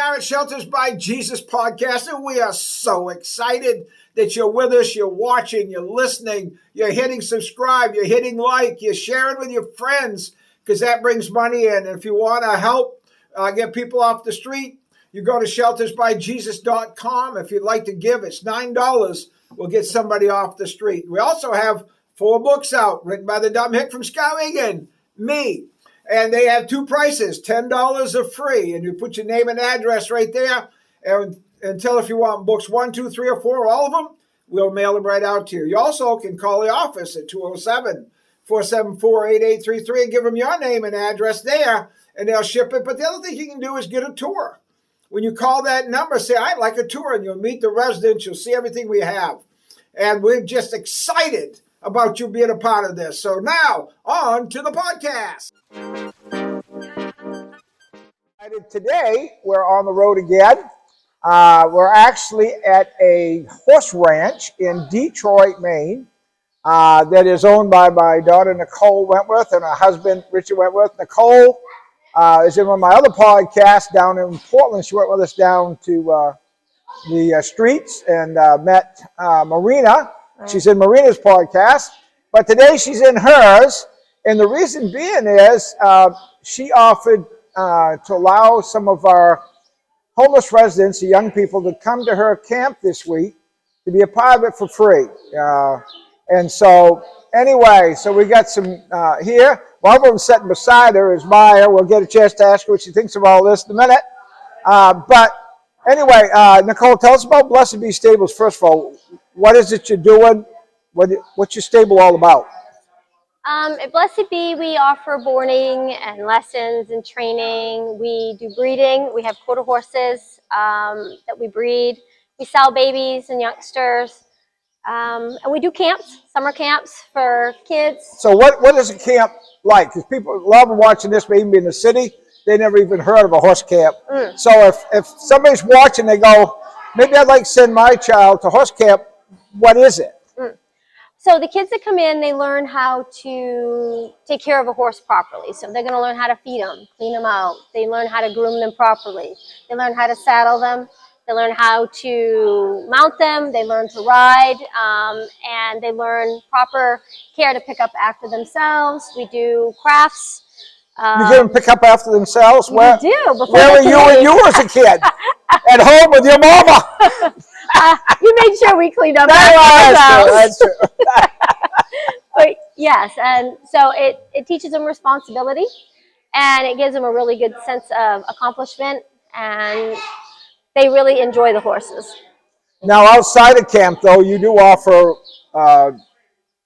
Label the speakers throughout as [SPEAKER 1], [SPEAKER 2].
[SPEAKER 1] are at Shelters by Jesus podcast, and we are so excited that you're with us, you're watching, you're listening, you're hitting subscribe, you're hitting like, you're sharing with your friends, because that brings money in. And if you want to help get people off the street, you go to sheltersbyjesus.com. If you'd like to give, it's $9. We'll get somebody off the street. We also have 4 books out written by the dumb hick from Skowhegan, me. And they have 2 prices. $10 are free. And you put your name and address right there. And tell if you want books 1, 2, 3, or 4, all of them. We'll mail them right out to you. You also can call the office at 207-474-8833 and give them your name and address there. And they'll ship it. But the other thing you can do is get a tour. When you call that number, say, I'd like a tour. And you'll meet the residents. You'll see everything we have. And we're just excited about you being a part of this. So now, on to the podcast. Today, we're on the road again. We're actually at a horse ranch in Detroit, Maine, that is owned by my daughter, Nicole Wentworth, and her husband, Richard Wentworth. Nicole is in one of my other podcasts down in Portland. She went with us down to the streets and met Marina. She's in Marina's podcast, but today she's in hers. And the reason being is she offered to allow some of our homeless residents, the young people, to come to her camp this week to be a part of it for free. And so, anyway, so we got some here. One of them sitting beside her is Maya. We'll get a chance to ask her what she thinks of all this in a minute. But anyway, Nicole, tell us about Blessed Be Stables. First of all, what is it you're doing? What's your stable all about?
[SPEAKER 2] At Blessed Be, we offer boarding and lessons and training. We do breeding. We have quarter horses that we breed. We sell babies and youngsters. And we do camps, summer camps for kids.
[SPEAKER 1] So what is a camp like? Because people, a lot of them watching this may even be in the city. They never even heard of a horse camp. So if somebody's watching, they go, maybe I'd like to send my child to horse camp. What is it?
[SPEAKER 2] So the kids that come in, they learn how to take care of a horse properly. So they're going to learn how to feed them, clean them out. They learn how to groom them properly. They learn how to saddle them. They learn how to mount them. They learn to ride. And they learn proper care to pick up after themselves. We do crafts.
[SPEAKER 1] You get them pick up after themselves?
[SPEAKER 2] We do.
[SPEAKER 1] Where were you when you was a kid? At home with your mama?
[SPEAKER 2] You made sure we cleaned up
[SPEAKER 1] That's true.
[SPEAKER 2] But yes, and so it teaches them responsibility, and it gives them a really good sense of accomplishment, and they really enjoy the horses.
[SPEAKER 1] Now, outside of camp, though, you do offer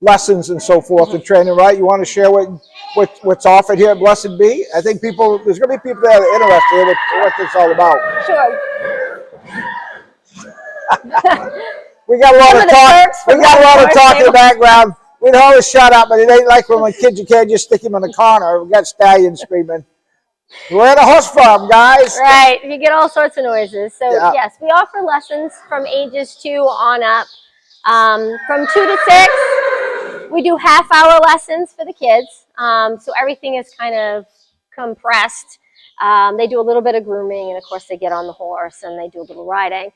[SPEAKER 1] lessons and so forth and training, right? You want to share what's offered here at Blessed Be? I think there's going to be people that are interested in what this is all about.
[SPEAKER 2] Sure.
[SPEAKER 1] We got a lot of talk. We got a lot of talk in the background. We'd always shut up, but it ain't like when kids, you can't just stick them in the corner. We got stallions screaming. We're at a horse farm, guys.
[SPEAKER 2] Right. You get all sorts of noises. So yes, we offer lessons from ages 2 on up. From 2 to 6, we do half-hour lessons for the kids. So everything is kind of compressed. They do a little bit of grooming, and of course they get on the horse and they do a little riding.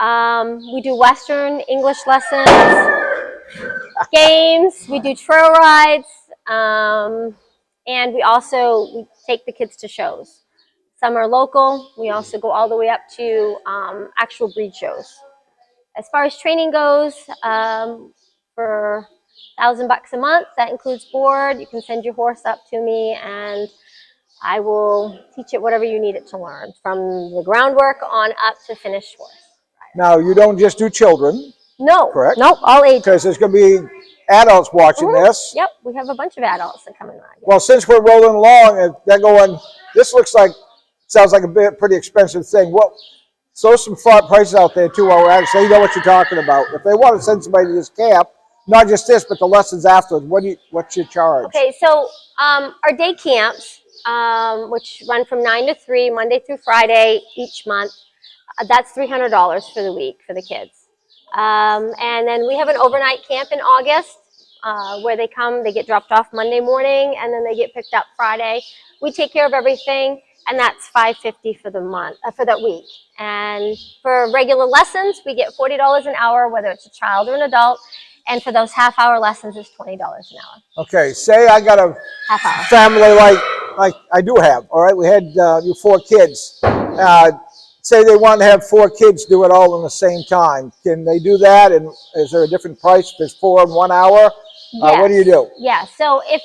[SPEAKER 2] We do Western English lessons, games, we do trail rides, and we take the kids to shows. Some are local. We also go all the way up to actual breed shows. As far as training goes, for $1,000 a month, that includes board. You can send your horse up to me, and I will teach it whatever you need it to learn, from the groundwork on up to finished horse.
[SPEAKER 1] Now, you don't just do children.
[SPEAKER 2] No.
[SPEAKER 1] Correct?
[SPEAKER 2] Nope, all ages.
[SPEAKER 1] Because there's going to be adults watching this.
[SPEAKER 2] Yep, we have a bunch of adults that come in.
[SPEAKER 1] Well, since we're rolling along and they're going, this sounds like a pretty expensive thing. Throw some flat prices out there too while we're at it, so you know what you're talking about. If they want to send somebody to this camp, not just this, but the lessons afterwards, what's your charge?
[SPEAKER 2] Okay, so our day camps, which run from 9 to 3, Monday through Friday each month, that's $300 for the week for the kids. And then we have an overnight camp in August where they come, they get dropped off Monday morning, and then they get picked up Friday. We take care of everything. and that's $5.50 for the month, for that week. And for regular lessons, we get $40 an hour, whether it's a child or an adult. And for those half-hour lessons, it's $20 an hour.
[SPEAKER 1] Okay, say I got a
[SPEAKER 2] Half-hour.
[SPEAKER 1] family like I do have. All right, we had you 4 kids. Say they want to have 4 kids do it all in the same time. Can they do that? And is there a different price if it's 4 in 1 hour?
[SPEAKER 2] Yes.
[SPEAKER 1] What do you do?
[SPEAKER 2] Yeah. So if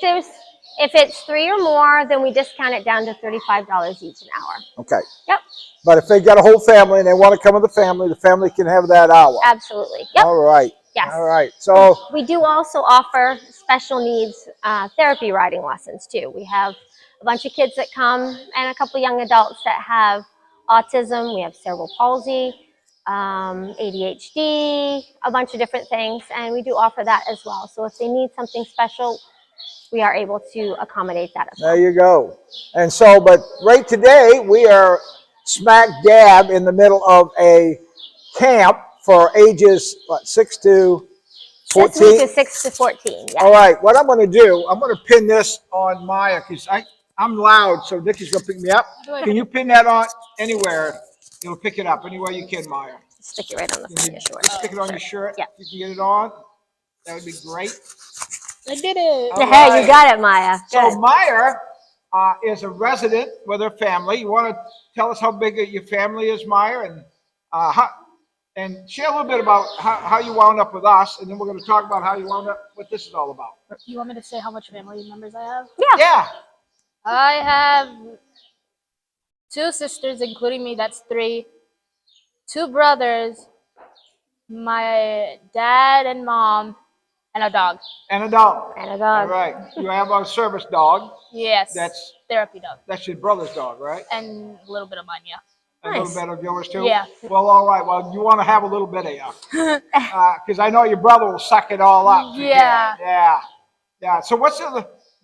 [SPEAKER 2] it's 3 or more, then we discount it down to $35 each an hour.
[SPEAKER 1] Okay.
[SPEAKER 2] Yep.
[SPEAKER 1] But if they got a whole family and they want to come with the family can have that hour.
[SPEAKER 2] Absolutely. Yep.
[SPEAKER 1] All right.
[SPEAKER 2] Yes.
[SPEAKER 1] All right. So
[SPEAKER 2] we do also offer special needs therapy riding lessons too. We have a bunch of kids that come and a couple young adults that have autism. We have cerebral palsy, ADHD, a bunch of different things, and we do offer that as well. So if they need something special, we are able to accommodate that as well.
[SPEAKER 1] there you go. And so, but right today we are smack dab in the middle of a camp for ages 6 to 14.
[SPEAKER 2] This week is 6 to 14. Yeah.
[SPEAKER 1] All right, what I'm going to do, I'm going to pin this on Maya because I'm loud, so Nikki's going to pick me up. Can you pin that on anywhere? It'll pick it up anywhere you can, Maya.
[SPEAKER 2] Stick it right on the front of your shirt.
[SPEAKER 1] Stick it on your shirt.
[SPEAKER 2] Yeah.
[SPEAKER 1] If you can get it on, that would be great.
[SPEAKER 3] I did it.
[SPEAKER 1] All
[SPEAKER 2] Hey,
[SPEAKER 1] right.
[SPEAKER 2] you got it, Maya. Good.
[SPEAKER 1] So Maya is a resident with her family. You want to tell us how big your family is, Maya, and share a little bit about how you wound up with us, and then we're going to talk about how you wound up, what this is all about.
[SPEAKER 3] You want me to say how much family members I have?
[SPEAKER 1] Yeah.
[SPEAKER 3] I have 2 sisters, including me. That's 3. 2 brothers, my dad and mom, and a dog.
[SPEAKER 1] And a dog.
[SPEAKER 2] And a dog.
[SPEAKER 1] All right. You have a service dog.
[SPEAKER 3] Yes.
[SPEAKER 1] That's
[SPEAKER 3] therapy dog.
[SPEAKER 1] That's your brother's dog, right?
[SPEAKER 3] And a little bit of mine, yeah.
[SPEAKER 1] A
[SPEAKER 2] Nice.
[SPEAKER 1] little bit of yours too?
[SPEAKER 3] Yeah.
[SPEAKER 1] Well, all right. Well, you want to have a little bit of you. Because I know your brother will suck it all up.
[SPEAKER 3] Yeah.
[SPEAKER 1] Yeah. Yeah. So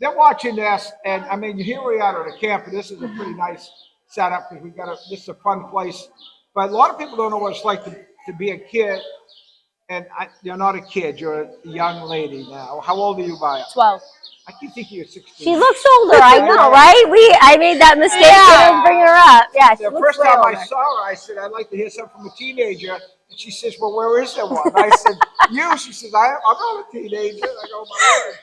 [SPEAKER 1] they're watching this, and I mean, here we are at a camp, and this is a pretty nice setup because this is a fun place. But a lot of people don't know what it's like to be a kid. And you're not a kid, you're a young lady now. How old are you, Maya?
[SPEAKER 3] 12.
[SPEAKER 1] I keep thinking you're 16.
[SPEAKER 2] She looks older, I know, right? I made that mistake to bring her up. Yeah, she
[SPEAKER 1] The
[SPEAKER 2] looks
[SPEAKER 1] first
[SPEAKER 2] way
[SPEAKER 1] time
[SPEAKER 2] older.
[SPEAKER 1] I saw her, I said, I'd like to hear something from a teenager. And she says, well, where is there one? And I said, you. She says, I'm not a teenager. I go, my word.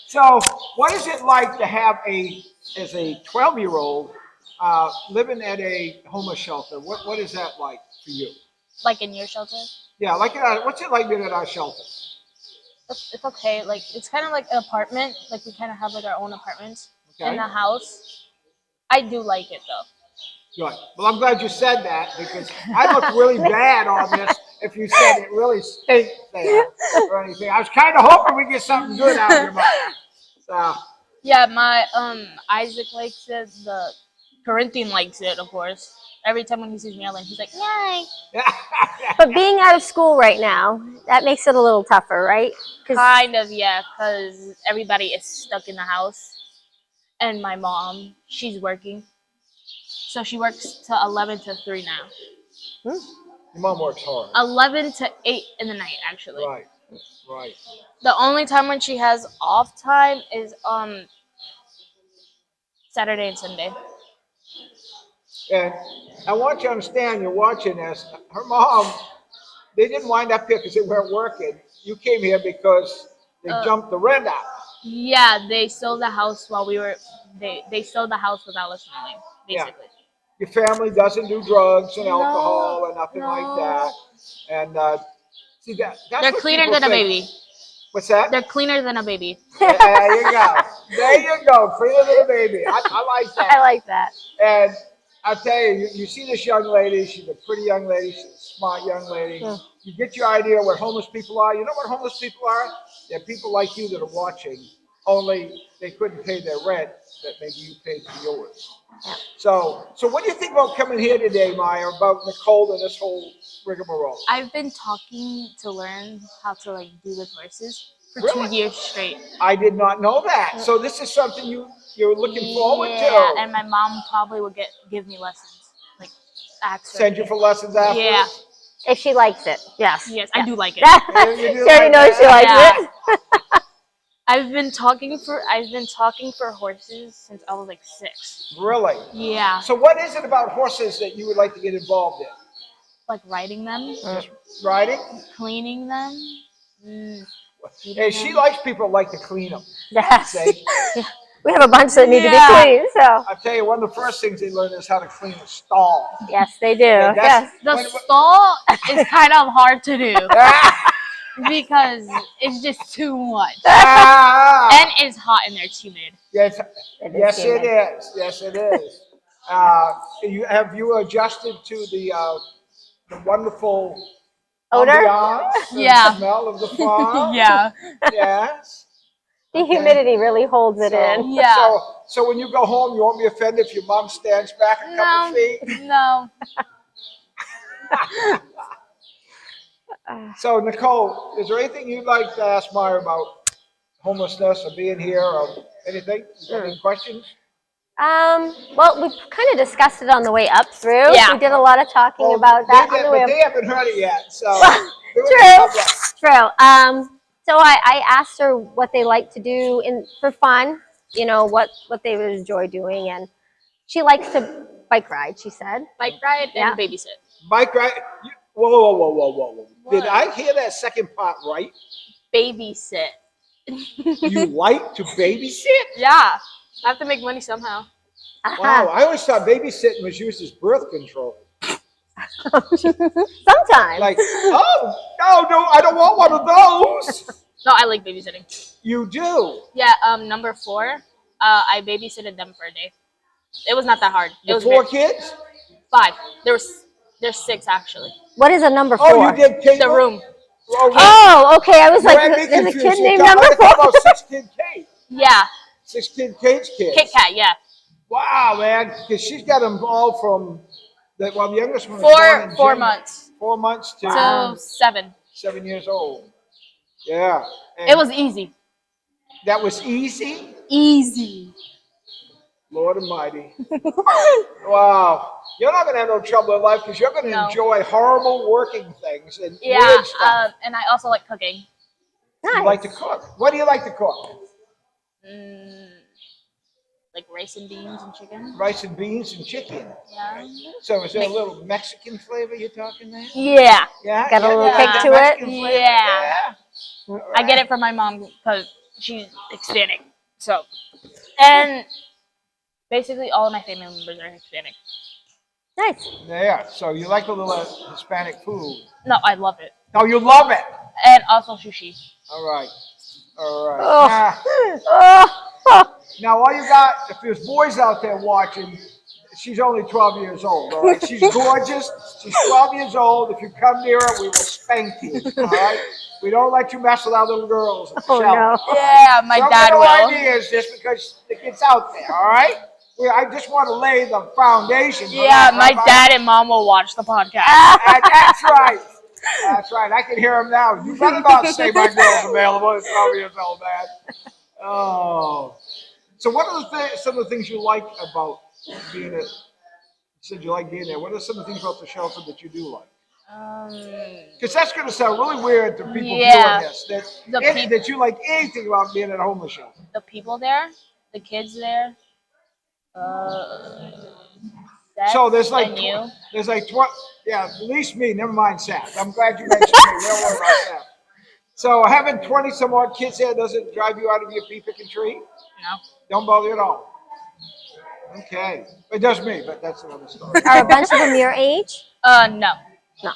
[SPEAKER 1] So what is it like to have as a 12-year-old living at a homeless shelter? What is that like for you?
[SPEAKER 3] Like in your shelter?
[SPEAKER 1] Yeah, what's it like being at our shelter?
[SPEAKER 3] It's okay. Like, it's kind of like an apartment. Like, we kind of have like our own apartments
[SPEAKER 1] Okay.
[SPEAKER 3] in the house. I do like it though.
[SPEAKER 1] Good. Well, I'm glad you said that because I look really bad on this if you said it really stinks there or anything. I was kind of hoping we get something good out of your mouth. So,
[SPEAKER 3] Yeah, my Isaac likes it. The Corinthian likes it, of course. Every time when he sees me yelling, he's like, "Yay!"
[SPEAKER 2] But being out of school right now, that makes it a little tougher, right?
[SPEAKER 3] Kind of, yeah, because everybody is stuck in the house, and my mom, she's working, so she works to 11 to 3 now.
[SPEAKER 1] your mom works hard.
[SPEAKER 3] 11 to 8 in the night, actually.
[SPEAKER 1] Right. Right.
[SPEAKER 3] The only time when she has off time is Saturday and Sunday.
[SPEAKER 1] And I want you to understand, you're watching this. Her mom, they didn't wind up here because they weren't working. You came here because they jumped the rent out.
[SPEAKER 3] Yeah, they sold the house while we were. They sold the house without us knowing, basically.
[SPEAKER 1] Your family doesn't do drugs and alcohol or nothing like that. And see that's
[SPEAKER 3] They're
[SPEAKER 1] what
[SPEAKER 3] cleaner
[SPEAKER 1] people
[SPEAKER 3] than a
[SPEAKER 1] think.
[SPEAKER 3] baby.
[SPEAKER 1] What's that?
[SPEAKER 3] They're cleaner than a baby.
[SPEAKER 1] There you go. There you go. Cleaner than a baby. I like that.
[SPEAKER 2] I like that.
[SPEAKER 1] And I'll tell you, you see this young lady, she's a pretty young lady, she's a smart young lady. You get your idea what homeless people are. You know what homeless people are? They're people like you that are watching, only they couldn't pay their rent that maybe you paid for yours.
[SPEAKER 2] Yeah.
[SPEAKER 1] So what do you think about coming here today, Maya, about Nicole and this whole rigmarole?
[SPEAKER 3] I've been talking to learn how to do with horses for
[SPEAKER 1] Really?
[SPEAKER 3] 2 years straight.
[SPEAKER 1] I did not know that. So this is something you're looking forward
[SPEAKER 3] Yeah,
[SPEAKER 1] to.
[SPEAKER 3] and my mom probably would give me lessons, ask her.
[SPEAKER 1] Send you for lessons after.
[SPEAKER 3] Yeah.
[SPEAKER 2] If she likes it, yes.
[SPEAKER 3] Yes, I do like it.
[SPEAKER 1] You do
[SPEAKER 2] She already
[SPEAKER 1] like
[SPEAKER 2] knows
[SPEAKER 1] that?
[SPEAKER 2] she likes
[SPEAKER 3] Yeah.
[SPEAKER 2] it.
[SPEAKER 3] I've been talking for horses since I was like 6.
[SPEAKER 1] Really?
[SPEAKER 3] Yeah,
[SPEAKER 1] So what is it about horses that you would like to get involved in?
[SPEAKER 3] like riding them,
[SPEAKER 1] Just riding?
[SPEAKER 3] cleaning them.
[SPEAKER 1] Hey, she likes people that like to clean them.
[SPEAKER 2] Yes.
[SPEAKER 1] See?
[SPEAKER 2] We have a bunch that need to be
[SPEAKER 3] Yeah.
[SPEAKER 2] cleaned, so
[SPEAKER 1] I'll tell you, one of the first things they learn is how to clean a stall.
[SPEAKER 2] yes, they do.
[SPEAKER 1] Yeah,
[SPEAKER 2] Yes.
[SPEAKER 3] The stall is kind of hard to do because it's just too much, and it's hot in there. It's humid.
[SPEAKER 1] Yes,
[SPEAKER 2] It is
[SPEAKER 1] yes, it
[SPEAKER 2] humid.
[SPEAKER 1] is. Yes, it is. Have you adjusted to the wonderful
[SPEAKER 2] Odor?
[SPEAKER 1] ambiance and
[SPEAKER 3] Yeah.
[SPEAKER 1] smell of the farm?
[SPEAKER 3] Yeah,
[SPEAKER 1] Yes.
[SPEAKER 2] The
[SPEAKER 1] Okay.
[SPEAKER 2] humidity really holds it in.
[SPEAKER 3] Yeah.
[SPEAKER 1] So when you go home, you won't be offended if your mom stands back a couple
[SPEAKER 3] No.
[SPEAKER 1] feet.
[SPEAKER 3] no.
[SPEAKER 1] So Nicole, is there anything you'd like to ask Maya about homelessness or being here or anything? Any questions?
[SPEAKER 2] Well, we kind of discussed it on the way up through.
[SPEAKER 3] Yeah.
[SPEAKER 2] We did a lot of talking about that on the way
[SPEAKER 1] But
[SPEAKER 2] up.
[SPEAKER 1] they haven't heard it yet. So
[SPEAKER 2] True. So I asked her what they like to do for fun, you know, what they would enjoy doing, and she likes to bike ride, she said.
[SPEAKER 3] Bike ride
[SPEAKER 2] Yeah.
[SPEAKER 3] and babysit.
[SPEAKER 1] Bike ride. Whoa. Did
[SPEAKER 3] What?
[SPEAKER 1] I hear that second part right?
[SPEAKER 3] Babysit.
[SPEAKER 1] You like to babysit?
[SPEAKER 3] Yeah, I have to make money somehow.
[SPEAKER 1] Wow, I always thought babysitting was used as birth control.
[SPEAKER 2] Sometimes.
[SPEAKER 1] Like, oh, no, I don't want one of those.
[SPEAKER 3] No, I like babysitting.
[SPEAKER 1] You do?
[SPEAKER 3] Yeah, number 4, I babysitted them for a day. It was not that hard. It
[SPEAKER 1] The
[SPEAKER 3] was
[SPEAKER 1] 4 kids?
[SPEAKER 3] 5. There's 6 actually.
[SPEAKER 2] What is a number 4?
[SPEAKER 1] Oh, you did Kate?
[SPEAKER 3] The room.
[SPEAKER 2] Oh, okay. I was
[SPEAKER 1] You
[SPEAKER 2] like,
[SPEAKER 1] had me
[SPEAKER 2] there's a
[SPEAKER 1] confused.
[SPEAKER 2] kid
[SPEAKER 1] You
[SPEAKER 2] named
[SPEAKER 1] thought-
[SPEAKER 2] number
[SPEAKER 1] I thought
[SPEAKER 2] 4.
[SPEAKER 1] about 6 Kid Kate.
[SPEAKER 3] Yeah,
[SPEAKER 1] 6 Kid Kate's kids.
[SPEAKER 3] Kit Kat. Yeah,
[SPEAKER 1] Wow, man, because she's got them all from, the youngest one was born in
[SPEAKER 3] 4
[SPEAKER 1] June.
[SPEAKER 3] months
[SPEAKER 1] 4 months to
[SPEAKER 3] to 7.
[SPEAKER 1] 7 years old. Yeah. And
[SPEAKER 3] It was easy.
[SPEAKER 1] that was easy?
[SPEAKER 3] Easy.
[SPEAKER 1] Lord Almighty. Wow. You're not going to have no trouble in life because you're going to
[SPEAKER 3] No.
[SPEAKER 1] enjoy horrible working things and
[SPEAKER 3] Yeah,
[SPEAKER 1] weird stuff.
[SPEAKER 3] and I also like cooking.
[SPEAKER 1] You like to cook. What do you like to cook?
[SPEAKER 3] Like rice and beans and chicken.
[SPEAKER 1] Rice and beans and chicken.
[SPEAKER 3] Yeah.
[SPEAKER 1] So is there a little Mexican flavor you're talking there?
[SPEAKER 3] Yeah.
[SPEAKER 1] Yeah.
[SPEAKER 2] Got a little
[SPEAKER 3] kick
[SPEAKER 1] that
[SPEAKER 2] to it?
[SPEAKER 1] Mexican flavor?
[SPEAKER 3] Yeah.
[SPEAKER 1] All
[SPEAKER 3] I
[SPEAKER 1] right.
[SPEAKER 3] get it from my mom because she's Hispanic. So, and basically all of my family members are Hispanic.
[SPEAKER 2] Nice.
[SPEAKER 1] Yeah. So you like a little Hispanic food.
[SPEAKER 3] No, I love it.
[SPEAKER 1] Oh, you love it.
[SPEAKER 3] And also sushi.
[SPEAKER 1] All right. All right.
[SPEAKER 2] Oh.
[SPEAKER 1] Now, all you got, if there's boys out there watching, she's only 12 years old, all right? She's gorgeous. She's 12 years old. If you come near her, we will spank you, all right? We don't let you mess with our little girls.
[SPEAKER 2] Oh, no.
[SPEAKER 3] Yeah, my
[SPEAKER 1] Don't
[SPEAKER 3] dad
[SPEAKER 1] get no
[SPEAKER 3] will.
[SPEAKER 1] ideas just because it gets out there, all right? I just want to lay the foundation. for
[SPEAKER 3] Yeah,
[SPEAKER 1] that,
[SPEAKER 3] my
[SPEAKER 1] right?
[SPEAKER 3] dad and mom will watch the podcast.
[SPEAKER 1] That's right. That's right. I can hear him now. You better not say my girl's available at 12 years old, man. Oh. So what are some of the things you like about being at, you said you like being there. What are some of the things about the shelter that you do like? Because that's going to sound really weird to people
[SPEAKER 3] Yeah.
[SPEAKER 1] viewing this,
[SPEAKER 3] The
[SPEAKER 1] that you like anything about being at a homeless shelter.
[SPEAKER 3] The people there, the kids there, Seth
[SPEAKER 1] So there's like,
[SPEAKER 3] and you.
[SPEAKER 1] there's like 20, yeah, at least me, never mind Seth. I'm glad you mentioned me. Don't worry about Seth. So having 20 some odd kids there doesn't drive you out of your pea picking tree?
[SPEAKER 3] No.
[SPEAKER 1] Don't bother you at all. Okay. It does me, but that's another story.
[SPEAKER 2] Are a bunch of them your age?
[SPEAKER 3] No.
[SPEAKER 2] No.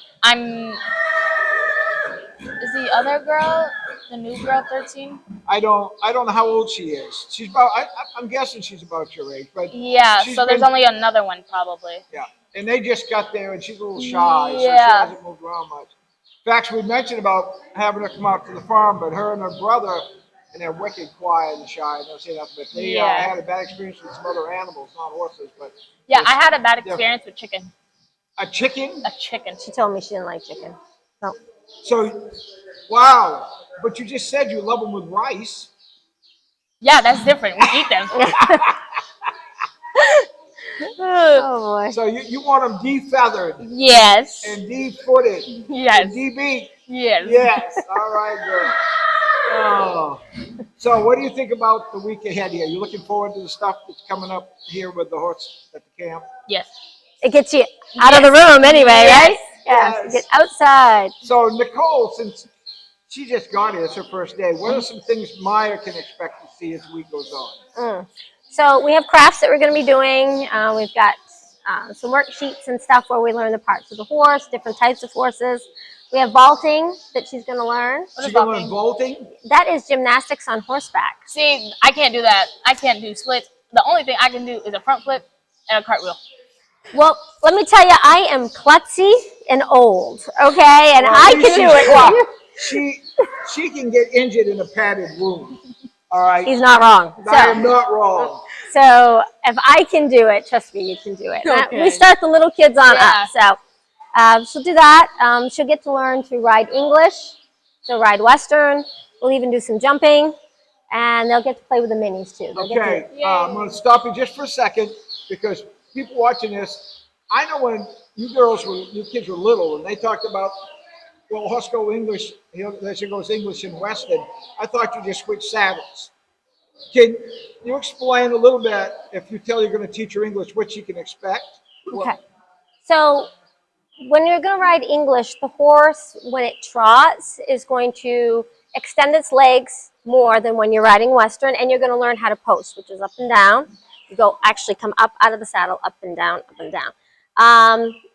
[SPEAKER 3] Is the other girl, the new girl, 13?
[SPEAKER 1] I don't know how old she is. She's about, I'm guessing she's about your age, but
[SPEAKER 3] Yeah,
[SPEAKER 1] she's
[SPEAKER 3] so there's
[SPEAKER 1] been-
[SPEAKER 3] only another one probably.
[SPEAKER 1] yeah. And they just got there and she's a little shy, so she
[SPEAKER 3] Yeah.
[SPEAKER 1] hasn't moved around much. In fact, we mentioned about having her come out to the farm, but her and her brother, and they're wicked quiet and shy, don't say nothing, but they
[SPEAKER 3] Yeah.
[SPEAKER 1] had a bad experience with some other animals, not horses, but
[SPEAKER 3] Yeah, I had a bad experience with chicken.
[SPEAKER 1] a chicken.
[SPEAKER 3] A chicken.
[SPEAKER 2] She told me she didn't like chicken. No.
[SPEAKER 1] So, wow. But you just said you love them with rice.
[SPEAKER 3] Yeah, that's different. We eat them.
[SPEAKER 2] Oh boy.
[SPEAKER 1] So you want them defeathered
[SPEAKER 3] Yes.
[SPEAKER 1] and defooted
[SPEAKER 3] Yes.
[SPEAKER 1] and debeat.
[SPEAKER 3] Yes.
[SPEAKER 1] Yes. All right, girl. Oh. So what do you think about the week ahead here? You looking forward to the stuff that's coming up here with the horse at the camp?
[SPEAKER 3] Yes.
[SPEAKER 2] It gets you out of the room anyway, right? Yeah,
[SPEAKER 1] Yes.
[SPEAKER 2] get outside.
[SPEAKER 1] So Nicole, since she just got here, it's her first day, what are some things Maya can expect to see as the week goes on?
[SPEAKER 2] So we have crafts that we're going to be doing. We've got some worksheets and stuff where we learn the parts of the horse, different types of horses. We have vaulting that she's going to learn.
[SPEAKER 1] She's going to learn vaulting?
[SPEAKER 2] That is gymnastics on horseback.
[SPEAKER 3] See, I can't do that. I can't do splits. The only thing I can do is a front flip and a cartwheel.
[SPEAKER 2] Well, let me tell you, I am klutzy and old, okay? And
[SPEAKER 1] Well,
[SPEAKER 2] I can do it.
[SPEAKER 1] well, she can get injured in a padded room. All right.
[SPEAKER 2] He's not wrong.
[SPEAKER 1] I am not wrong.
[SPEAKER 2] So if I can do it, trust me, you can do it.
[SPEAKER 3] Okay.
[SPEAKER 2] We start the little kids on
[SPEAKER 3] Yeah.
[SPEAKER 2] up. So she'll do that. She'll get to learn to ride English. She'll ride Western. We'll even do some jumping. And they'll get to play with the minis too. They'll get
[SPEAKER 1] Okay, I'm going to stop you just for a second because people watching this, I know when you kids were little and they talked about, well, horse go English, she goes English and Western. I thought you just switched saddles. Can you explain a little bit, if you tell you're going to teach her English, what she can expect?
[SPEAKER 2] Okay. So when you're going to ride English, the horse, when it trots, is going to extend its legs more than when you're riding Western, and you're going to learn how to post, which is up and down. You come up out of the saddle, up and down, up and down.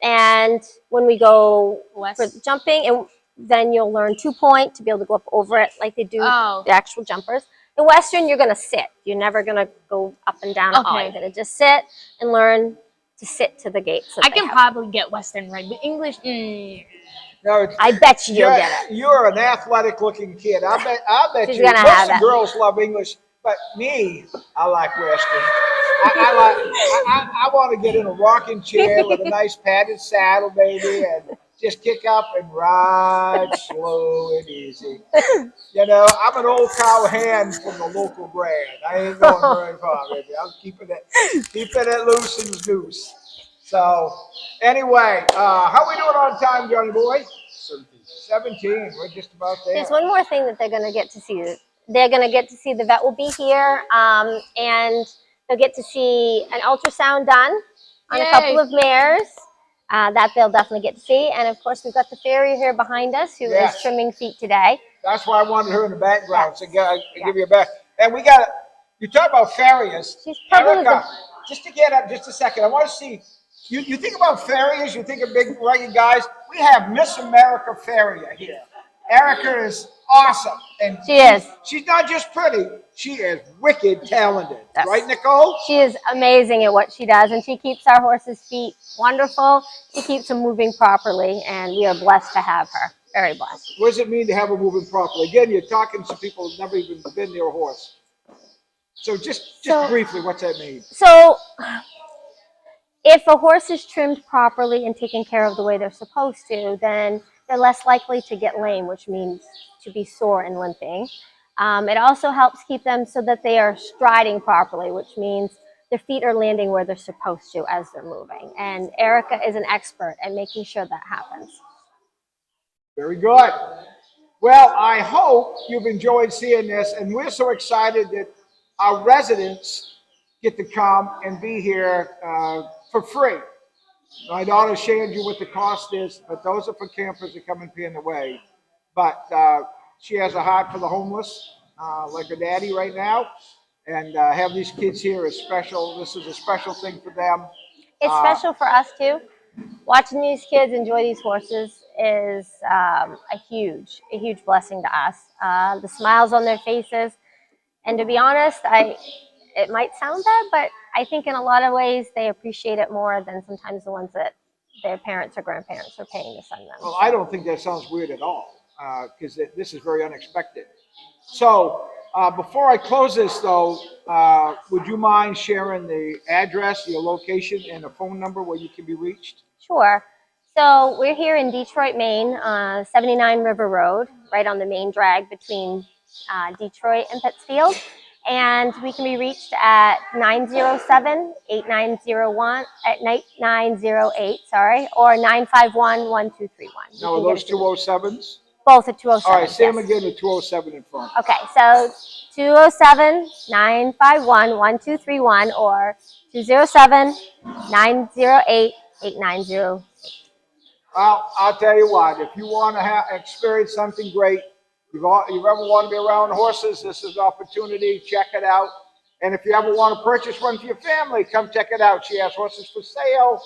[SPEAKER 2] And when we go for jumping, and then you'll learn 2-point to be able to go up over it like they do the actual jumpers. In Western, you're going to sit. You're never going to go up and down at all. You're going to just sit and learn to sit to the gates.
[SPEAKER 3] I can probably get Western right, but English,
[SPEAKER 1] No,
[SPEAKER 2] I bet you'll get it.
[SPEAKER 1] You're an athletic-looking kid. I bet
[SPEAKER 2] She's
[SPEAKER 1] you.
[SPEAKER 2] gonna
[SPEAKER 1] Most
[SPEAKER 2] have it.
[SPEAKER 1] girls love English, but me, I like Western. I want to get in a rocking chair with a nice padded saddle, baby, and just kick up and ride slow and easy. You know, I'm an old cow hand from the local brand. I ain't going very far, baby. I'm keeping it loose and loose. So, anyway, how we doing on time, Johnny boy? 17. We're just about there.
[SPEAKER 2] There's one more thing that they're going to get to see. They're going to get to see the vet will be here, and they'll get to see an ultrasound done on a couple of mares. That they'll definitely get to see. And, of course, we've got the farrier here behind us who is trimming feet today.
[SPEAKER 1] That's why I wanted her in the background to give you a back. And you talk about farriers.
[SPEAKER 2] She's probably
[SPEAKER 1] Erica, just to get up just a second, I want to see, you think about farriers, you think of big, rugged guys. We have Miss America Farrier here. Erica is awesome. And
[SPEAKER 2] she is.
[SPEAKER 1] She's not just pretty, she is wicked talented.
[SPEAKER 2] Yes.
[SPEAKER 1] Right, Nicole?
[SPEAKER 2] She is amazing at what she does, and she keeps our horses' feet wonderful. She keeps them moving properly, and we are blessed to have her. Very blessed.
[SPEAKER 1] What does it mean to have her moving properly? Again, you're talking to people who've never even been near a horse. So just briefly, what's that mean?
[SPEAKER 2] So if a horse is trimmed properly and taken care of the way they're supposed to, then they're less likely to get lame, which means to be sore and limping. It also helps keep them so that they are striding properly, which means their feet are landing where they're supposed to as they're moving. And Erica is an expert at making sure that happens.
[SPEAKER 1] Very good. Well, I hope you've enjoyed seeing this, and we're so excited that our residents get to come and be here for free. My daughter shared you what the cost is, but those are for campers that come and pay in the way. But she has a heart for the homeless, like her daddy right now, and have these kids here is special. This is a special thing for them.
[SPEAKER 2] It's special for us too. Watching these kids enjoy these horses is a huge blessing to us. The smiles on their faces, and to be honest, it might sound bad, but I think in a lot of ways they appreciate it more than sometimes the ones that their parents or grandparents are paying to send them.
[SPEAKER 1] Well, I don't think that sounds weird at all, because this is very unexpected. So before I close this, though, would you mind sharing the address, your location, and a phone number where you can be reached?
[SPEAKER 2] Sure. So we're here in Detroit, Maine, 79 River Road, right on the main drag between Detroit and Pittsfield. And we can be reached at 907-8908, or 951-1231.
[SPEAKER 1] Now, are those 207s?
[SPEAKER 2] Both at
[SPEAKER 1] All
[SPEAKER 2] 207.
[SPEAKER 1] right, say them
[SPEAKER 2] yes.
[SPEAKER 1] again with 207 in front.
[SPEAKER 2] Okay, so 207-951-1231 or 207-908-8908.
[SPEAKER 1] Well, I'll tell you what, if you want to experience something great, you ever want to be around horses, this is an opportunity. Check it out. And if you ever want to purchase one for your family, come check it out. She has horses for sale.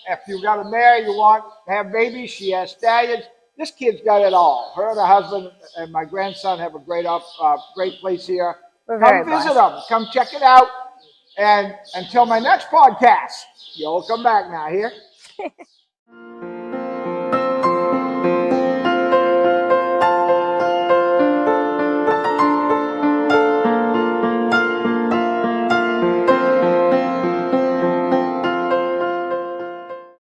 [SPEAKER 1] If you got a mare, you want to have babies, she has stallions. This kid's got it all. Her and her husband and my grandson have a great place here.
[SPEAKER 2] We're very
[SPEAKER 1] Come visit
[SPEAKER 2] blessed.
[SPEAKER 1] them. Come check it out. And until my next podcast, you'll come back now here.